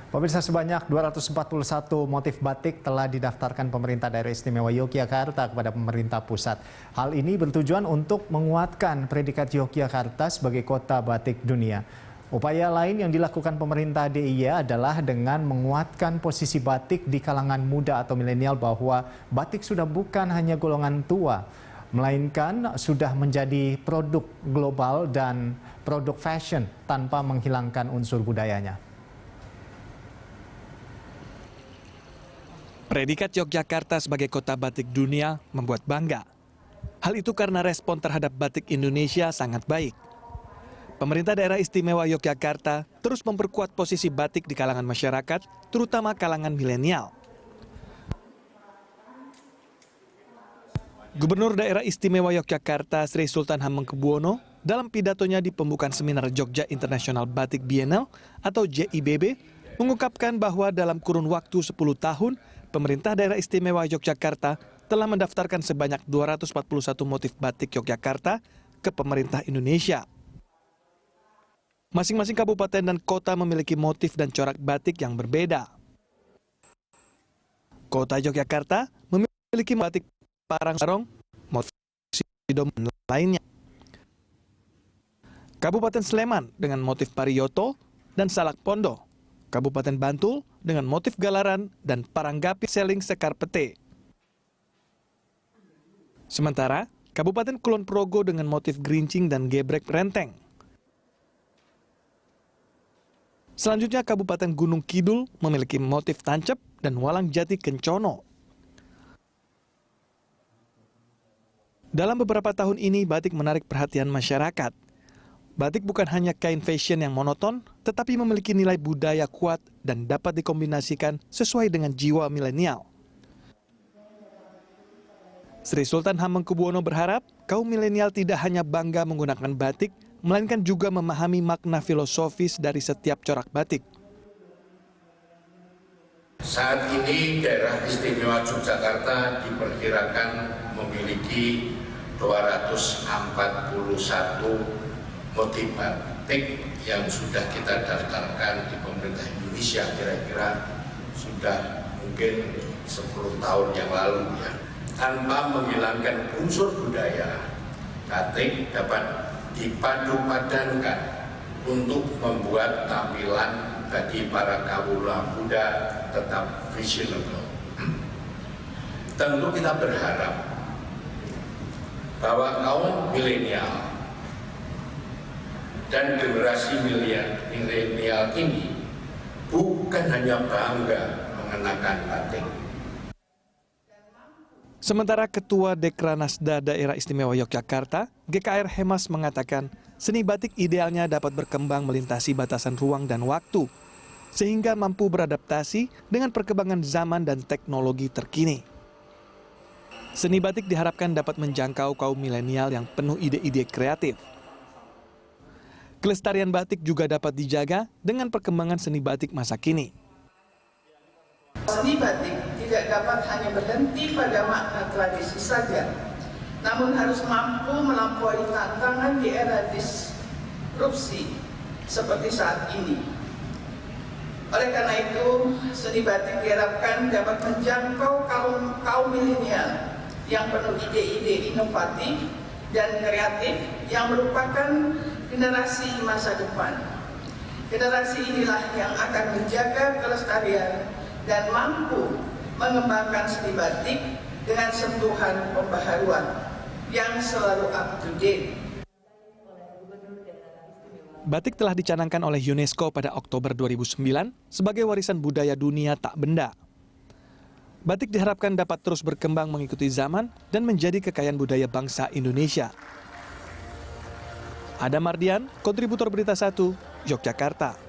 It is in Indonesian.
Pemirsa, sebanyak 241 motif batik telah didaftarkan pemerintah daerah istimewa Yogyakarta kepada pemerintah pusat. Hal ini bertujuan untuk menguatkan predikat Yogyakarta sebagai kota batik dunia. Upaya lain yang dilakukan pemerintah DIY adalah dengan menguatkan posisi batik di kalangan muda atau milenial bahwa batik sudah bukan hanya golongan tua, melainkan sudah menjadi produk global dan produk fashion tanpa menghilangkan unsur budayanya. Predikat Yogyakarta sebagai kota batik dunia membuat bangga. Hal itu karena respon terhadap batik Indonesia sangat baik. Pemerintah daerah istimewa Yogyakarta terus memperkuat posisi batik di kalangan masyarakat, terutama kalangan milenial. Gubernur daerah istimewa Yogyakarta Sri Sultan Hamengkubuwono dalam pidatonya di pembukaan seminar Jogja International Batik Biennale atau JIBB mengungkapkan bahwa dalam kurun waktu 10 tahun, pemerintah daerah istimewa Yogyakarta telah mendaftarkan sebanyak 241 motif batik Yogyakarta ke pemerintah Indonesia. Masing-masing kabupaten dan kota memiliki motif dan corak batik yang berbeda. Kota Yogyakarta memiliki batik Parang-Sarong, motif Sidom dan lainnya. Kabupaten Sleman dengan motif Pariyoto dan Salak Pondo. Kabupaten Bantul dengan motif Galaran dan Paranggapi Seling Sekar Pete. Sementara, Kabupaten Kulon Progo dengan motif Gerincing dan Gebrek Renteng. Selanjutnya, Kabupaten Gunung Kidul memiliki motif Tancep dan Walang Jati Kencono. Dalam beberapa tahun ini, batik menarik perhatian masyarakat. Batik bukan hanya kain fashion yang monoton, tetapi memiliki nilai budaya kuat dan dapat dikombinasikan sesuai dengan jiwa milenial. Sri Sultan Hamengkubuwono berharap kaum milenial tidak hanya bangga menggunakan batik, melainkan juga memahami makna filosofis dari setiap corak batik. Saat ini daerah istimewa Yogyakarta diperkirakan memiliki 241 motif batik yang sudah kita daftarkan di pemerintah Indonesia, kira-kira sudah mungkin 10 tahun yang lalu ya. Tanpa menghilangkan unsur budaya, batik dapat dipadu-padankan untuk membuat tampilan bagi para kawula muda tetap fashionable. Tentu kita berharap bahwa kaum milenial dan generasi milenial ini bukan hanya bangga mengenakan batik. Sementara Ketua Dekranasda Daerah Istimewa Yogyakarta, GKR Hemas mengatakan, seni batik idealnya dapat berkembang melintasi batasan ruang dan waktu, sehingga mampu beradaptasi dengan perkembangan zaman dan teknologi terkini. Seni batik diharapkan dapat menjangkau kaum milenial yang penuh ide-ide kreatif. Kelestarian batik juga dapat dijaga dengan perkembangan seni batik masa kini. Seni batik tidak dapat hanya berhenti pada makna tradisi saja, namun harus mampu melampaui tantangan di era disrupsi seperti saat ini. Oleh karena itu, seni batik diharapkan dapat menjangkau kaum milenial yang penuh ide-ide inovatif dan kreatif yang merupakan generasi masa depan. Generasi inilah yang akan menjaga kelestarian dan mampu mengembangkan seni batik dengan sentuhan pembaharuan yang selalu up to date. Batik telah dicanangkan oleh UNESCO pada Oktober 2009 sebagai warisan budaya dunia tak benda. Batik diharapkan dapat terus berkembang mengikuti zaman dan menjadi kekayaan budaya bangsa Indonesia. Adam Mardian, kontributor Berita 1, Yogyakarta.